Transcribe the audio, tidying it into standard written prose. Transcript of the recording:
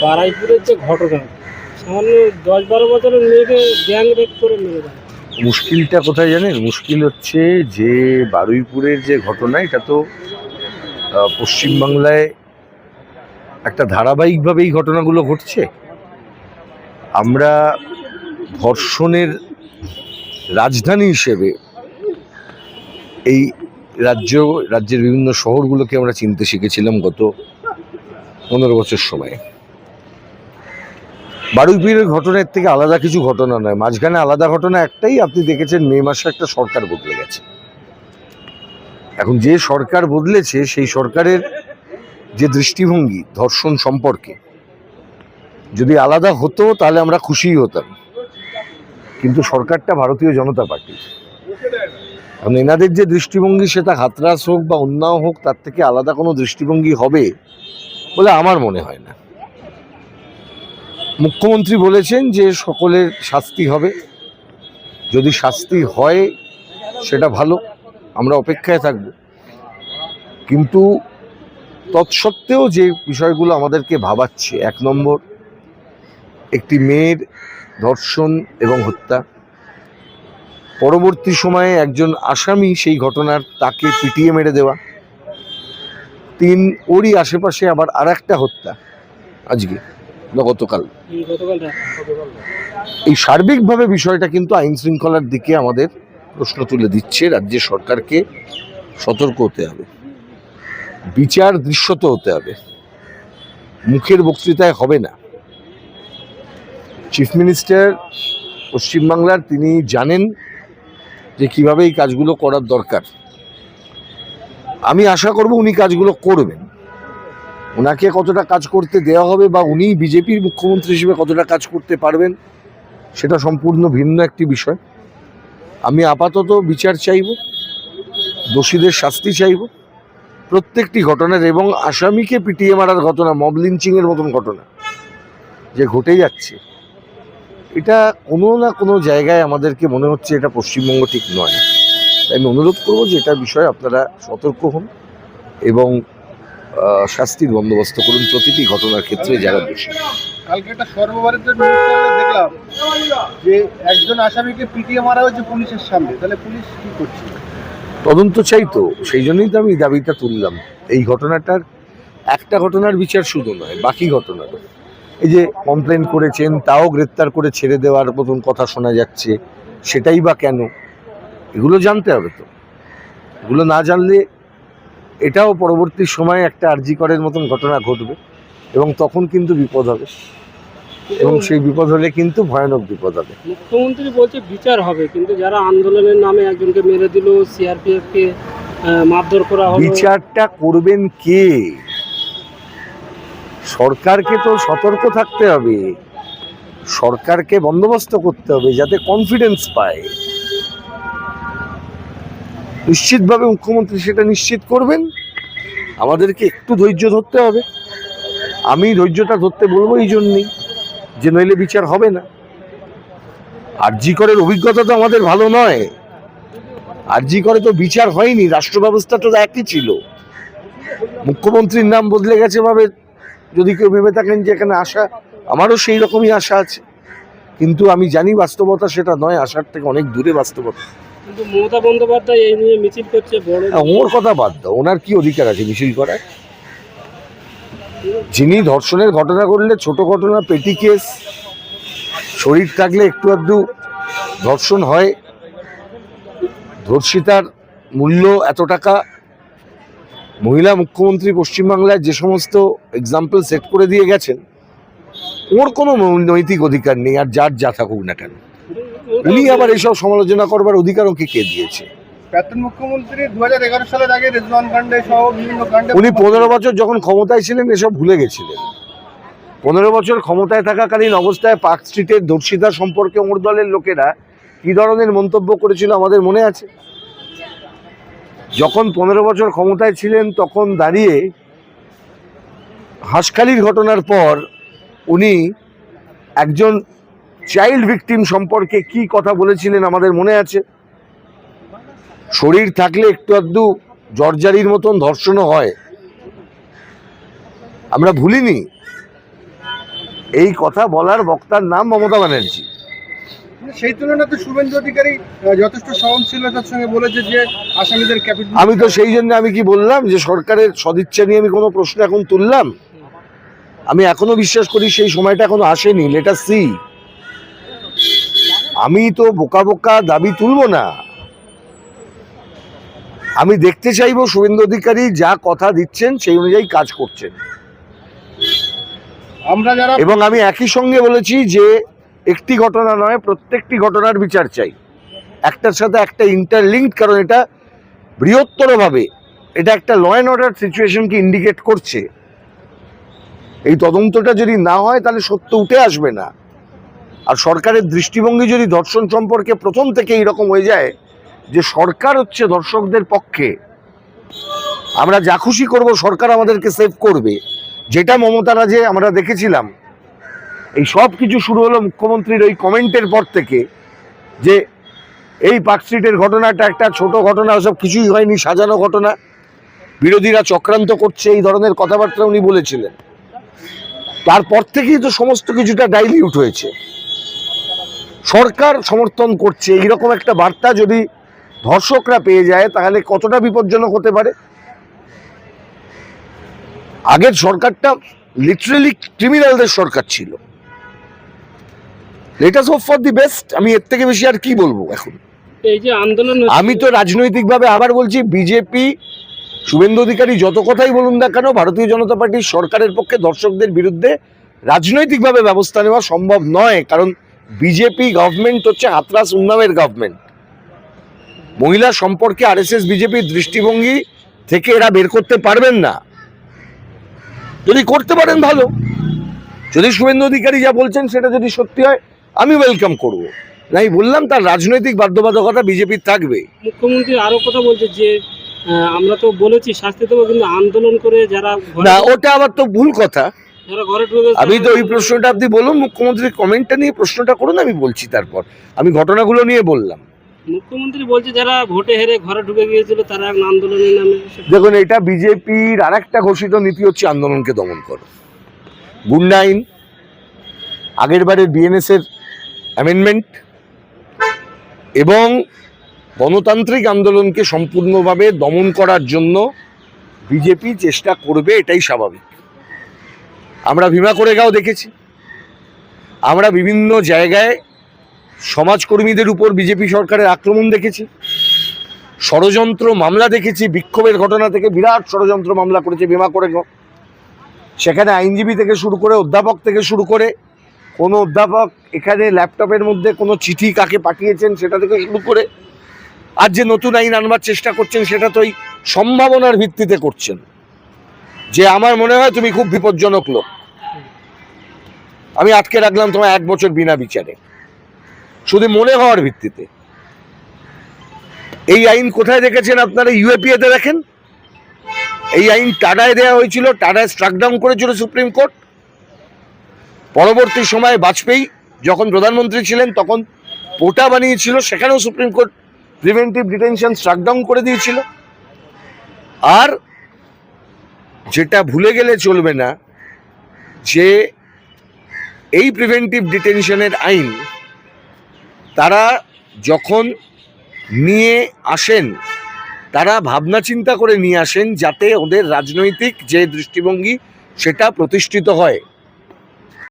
বারুইপুরের যে ঘটনা, সামান্য 10-12 বছরের মেয়েকে গ্যাং রেপ করে মেরে দেয়। মুশকিলটা কোথায় জানেন? মুশকিল হচ্ছে যে বারুইপুরের যে ঘটনা, এটা তো পশ্চিমবাংলায় একটা ধারাবাহিকভাবে এই ঘটনাগুলো ঘটছে। আমরা ধর্ষণের রাজধানী হিসেবে এই রাজ্যের বিভিন্ন শহরগুলোকে আমরা চিনতে শিখেছিলাম গত 15 বছর সময়ে। বারুইপুরের ঘটনার থেকে আলাদা কিছু ঘটনা নয়। মাঝখানে আলাদা ঘটনা একটাই, আপনি দেখেছেন মে মাসে একটা সরকার বদলে গেছে। এখন যে সরকার বদলেছে সেই সরকারের যে দৃষ্টিভঙ্গি ধর্ষণ সম্পর্কে যদি আলাদা হতো তাহলে আমরা খুশিই হতাম, কিন্তু সরকারটা ভারতীয় জনতা পার্টি। কারণ এনাদের যে দৃষ্টিভঙ্গি, সেটা হাতরাস হোক বা অন্যায় হোক, তার থেকে আলাদা কোনো দৃষ্টিভঙ্গি হবে বলে আমার মনে হয় না। মুখ্যমন্ত্রী বলেছেন যে সকলের শাস্তি হবে, যদি শাস্তি হয় সেটা ভালো, আমরা অপেক্ষায় থাকব। কিন্তু তৎসত্ত্বেও যে বিষয়গুলো আমাদেরকে ভাবাচ্ছে, 1 নম্বর, একটি মেয়ের ধর্ষণ এবং হত্যা, পরবর্তী সময়ে একজন আসামি সেই ঘটনার তাকে পিটিয়ে মেরে দেওয়া, 3 ওরই আশেপাশে আবার আরেকটা হত্যা আজকে গতকাল। এই সার্বিকভাবে বিষয়টা কিন্তু আইন শৃঙ্খলার দিকে আমাদের প্রশ্ন তুলে দিচ্ছে। রাজ্যের সরকারকে সতর্ক হতে হবে, বিচার দৃশ্যত হতে হবে, মুখের বক্তৃতায় হবে না। চিফ মিনিস্টার পশ্চিমবাংলার, তিনি জানেন যে কিভাবে এই কাজগুলো করার দরকার। আমি আশা করব উনি কাজগুলো করবেন। ওনাকে কতটা কাজ করতে দেওয়া হবে বা উনি বিজেপির মুখ্যমন্ত্রী হিসেবে কতটা কাজ করতে পারবেন সেটা সম্পূর্ণ ভিন্ন একটি বিষয়। আমি আপাতত বিচার চাইব, দোষীদের শাস্তি চাইব প্রত্যেকটি ঘটনার, এবং আসামিকে পিটিয়ে মারার ঘটনা, মব লিঞ্চিংয়ের মতন ঘটনা যে ঘটে যাচ্ছে, এটা কোনো না কোনো জায়গায় আমাদেরকে মনে হচ্ছে এটা পশ্চিমবঙ্গ ঠিক নয়। তাই আমি অনুরোধ করবো যে এটা বিষয়ে আপনারা সতর্ক হন এবং শাস্তির বন্দোবস্ত করুন প্রতিটি ঘটনার ক্ষেত্রে যারা দোষী। কালকে একটা সর্বভারতীয় নিউজ দেখলাম যে একজন আসামিকে পিটিয়ে মারা হয়েছে পুলিশের সামনে, তাহলে পুলিশ কি করছে? তদন্ত চাই তো, সেই জন্যই তো আমি দাবিটা তুললাম। এই ঘটনাটার একটা ঘটনার বিচার শুধু নয়, বাকি ঘটনারও। এই যে কমপ্লেন করেছেন তাও গ্রেপ্তার করে ছেড়ে দেওয়ার মতন কথা শোনা যাচ্ছে, সেটাই বা কেন? এগুলো জানতে হবে তো। এগুলো না জানলে এটাও পরবর্তী সময়ে একটা আরজি করের মতন ঘটনা ঘটবে এবং তখন কিন্তু বিপদ হবে, এবং সেই বিপদ হলে কিন্তু ভয়ানক বিপদ হবে। মুখ্যমন্ত্রী বলছে বিচার হবে, কিন্তু যারা আন্দোলনের নামে একজনকে মেরে দিল, সিআরপিএফকে মারধর করা হলো, বিচারটা করবেন কে? সরকারকে তো সতর্ক থাকতে হবে, সরকারকে বন্দোবস্ত করতে হবে যাতে কনফিডেন্স পায়। নিশ্চিতভাবে মুখ্যমন্ত্রী সেটা নিশ্চিত করবেন। আমাদেরকে একটু ধৈর্য ধরতে হবে। আমি ধৈর্যটা ধরতে বলবো এই জন্যই যে নইলে বিচার হবে না। আরজি করের অভিজ্ঞতা তো আমাদের ভালো নয়। আরজি করে তো বিচার হয়নি, রাষ্ট্র ব্যবস্থা তো একই ছিল। মুখ্যমন্ত্রীর নাম বদলে গেছে ভাবে যদি কেউ ভেবে থাকেন যে এখানে আশা, আমারও সেই রকমই আশা আছে, কিন্তু আমি জানি বাস্তবতা সেটা নয়, আশার থেকে অনেক দূরে বাস্তবতা। কিন্তু মমতা বন্দ্যোপাধ্যায় এই নিয়ে মিছিল করছে বড়। ওর কথা বাদ দাও, ওনার কি অধিকার আছে মিছিল করার? যিনি ধর্ষণের ঘটনা করলে, ছোট ঘটনা, পেটি কেস, শরীর থাকলে একটু আধটু ধর্ষণ হয়, ধর্ষিতার মূল্য এত টাকা, মহিলা মুখ্যমন্ত্রী পশ্চিমবাংলায় যে সমস্ত এক্সাম্পল সেট করে দিয়ে গেছেন, ওর কোনো নৈতিক অধিকার নেই। আর যার যা থাকুক না কেন, উনি আবার এসব সমালোচনা করবার অধিকার ওকে কে দিয়েছে? প্রাক্তন মুখ্যমন্ত্রী 2011 সালের আগে রেজওয়ান কাণ্ডে সহ বিভিন্ন কাণ্ডে উনি 15 বছর যখন ক্ষমতায় ছিলেন এসব ভুলে গেছিলেন। 15 বছর ক্ষমতায় থাকাকালীন অবস্থায় পার্ক স্ট্রিটের ধর্ষিতা সম্পর্কে ওর দলের লোকেরা কি ধরনের মন্তব্য করেছিল আমাদের মনে আছে। যখন 15 বছর ক্ষমতায় ছিলেন তখন দাঁড়িয়ে হাঁসখালির ঘটনার পর উনি একজন চাইল্ড ভিকটিম সম্পর্কে কি কথা বলেছিলেন আমাদের মনে আছে। শরীর থাকলে একটু আধটু জর্জারির মতন ধর্ষণও হয়, আমরা ভুলিনি। এই কথা বলার বক্তার নাম মমতা ব্যানার্জি। সেই তুলনাতে শুভেন্দু অধিকারী যথেষ্ট সহনশীলতার সঙ্গে বলেছে যে আসামিদের ক্যাপিটাল। আমি তো সেই জন্য আমি কি বললাম যে সরকারের সদিচ্ছা নিয়ে আমি কোনো প্রশ্ন এখন তুললাম? আমি এখনো বিশ্বাস করি সেই সময়টা এখনো আসেনি। Let us see. আমি তো বোকা বোকা দাবি তুলবো না। আমি দেখতে চাইবো শুভেন্দু অধিকারী যা কথা দিচ্ছেন সেই অনুযায়ী কাজ করছেন। আমরা যারা এবং আমি একই সঙ্গে বলেছি যে একটি ঘটনা নয়, প্রত্যেকটি ঘটনার বিচার চাই, একটার সাথে একটা ইন্টারলিঙ্কড, কারণ এটা বৃহত্তরভাবে এটা একটা ল অ্যান্ড অর্ডার সিচুয়েশনকে ইন্ডিকেট করছে। এই তদন্তটা যদি না হয় তাহলে সত্য উঠে আসবে না। আর সরকারের দৃষ্টিভঙ্গি যদি ধর্ষণ সম্পর্কে প্রথম থেকে এইরকম হয়ে যায় যে সরকার হচ্ছে ধর্ষকদের পক্ষে, আমরা যা খুশি করব সরকার আমাদেরকে সেভ করবে, যেটা মমতা রাজে আমরা দেখেছিলাম। এই সব কিছু শুরু হলো মুখ্যমন্ত্রীর ওই কমেন্টের পর থেকে যে এই পার্কস্ট্রিটের ঘটনাটা একটা ছোট ঘটনা, ওসব কিছুই হয়নি, সাজানো ঘটনা, বিরোধীরা চক্রান্ত করছে, এই ধরনের কথাবার্তা উনি বলেছিলেন। তারপর থেকেই তো সমস্ত কিছুটা ডাইলিউট হয়েছে। সরকার সমর্থন করছে এইরকম একটা বার্তা যদি ধর্ষকরা পেয়ে যায় তাহলে কতটা বিপজ্জনক হতে পারে। আগের সরকারটা লিটারেলি ক্রিমিনালদের সরকার ছিল। Let us hope for the best. আমি এর থেকে বেশি আর কি বলবো এখন। এই যে আন্দোলন আমি তো রাজনৈতিকভাবে আবার বলছি, বিজেপি শুভেন্দু অধিকারী যত কথাই বলুন না কেন, ভারতীয় জনতা পার্টির সরকারের পক্ষে ধর্ষকদের বিরুদ্ধে রাজনৈতিকভাবে ব্যবস্থা নেওয়া সম্ভব নয়। কারণ বিজেপি গভর্নমেন্ট হচ্ছে হাতরাস উন্নাবের গভর্নমেন্ট। মহিলা সম্পর্কে আরএসএস বিজেপির দৃষ্টিভঙ্গি থেকে এরা বের করতে পারবেন না। যদি করতে পারেন ভালো, যদি শুভেন্দু অধিকারী যা বলছেন সেটা যদি সত্যি হয় আমি ওয়েলকাম করব। আমি বললাম তার রাজনৈতিক বাধ্যবাধকতা বিজেপির থাকবে। মুখ্যমন্ত্রী আরো কথা বলছে যে আমরা তো বলেছি শাস্তি দেবো, কিন্তু আন্দোলন করে যারা না, ওটা আবার তো ভুল কথা। যারা ঘরে ঢুকে আমি তো ওই প্রশ্নটা আপনি বলুন, মুখ্যমন্ত্রীর কমেন্টটা নিয়ে প্রশ্নটা করুন, আমি বলছি। তারপর আমি ঘটনাগুলো নিয়ে বললাম। মুখ্যমন্ত্রী বলছে যারা ভোটে হেরে ঘরে ঢুকে গিয়েছিল তারা এখন আন্দোলনের নামে। দেখুন, এটা বিজেপির আর একটা ঘোষিত নীতি হচ্ছে আন্দোলনকে দমন করো। গুন্ডা আইন, আগের বারের বিএনএস এর অ্যামেন্ডমেন্ট এবং গণতান্ত্রিক আন্দোলনকে সম্পূর্ণভাবে দমন করার জন্য বিজেপি চেষ্টা করবে, এটাই স্বাভাবিক। আমরা ভীমা কোরেগাঁও দেখেছি, আমরা বিভিন্ন জায়গায় সমাজকর্মীদের উপর বিজেপি সরকারের আক্রমণ দেখেছি, ষড়যন্ত্র মামলা দেখেছি। বিক্ষোভের ঘটনা থেকে বিরাট ষড়যন্ত্র মামলা করেছে ভীমা কোরেগাঁও। সেখানে আইনজীবী থেকে শুরু করে অধ্যাপক থেকে শুরু করে, কোনো অধ্যাপক এখানে ল্যাপটপের মধ্যে কোনো চিঠি কাকে পাঠিয়েছেন সেটা থেকে শুরু করে, আর যে নতুন আইন আনবার চেষ্টা করছেন সেটা তো এই সম্ভাবনার ভিত্তিতে করছেন যে আমার মনে হয় তুমি খুব বিপজ্জনক লোক, আমি আটকে রাখলাম তোমার 1 বছর বিনা বিচারে, শুধু মনে হওয়ার ভিত্তিতে। এই আইন কোথায় দেখেছেন আপনারা? ইউএপিএতে দেখেন। এই আইন টাডায় দেওয়া হয়েছিল, টাডায় স্ট্রাক ডাউন করেছিল সুপ্রিম কোর্ট। পরবর্তী সময়ে বাজপেয়ী যখন প্রধানমন্ত্রী ছিলেন তখন পোটা বানিয়েছিল, সেখানেও Supreme Court preventive detention struck down করে দিয়েছিল। আর যেটা ভুলে গেলে চলবে না যে এই প্রিভেন্টিভ ডিটেনশনের আইন তারা যখন নিয়ে আসেন তারা ভাবনা চিন্তা করে নিয়ে আসেন যাতে ওদের রাজনৈতিক যে দৃষ্টিভঙ্গি সেটা প্রতিষ্ঠিত হয়।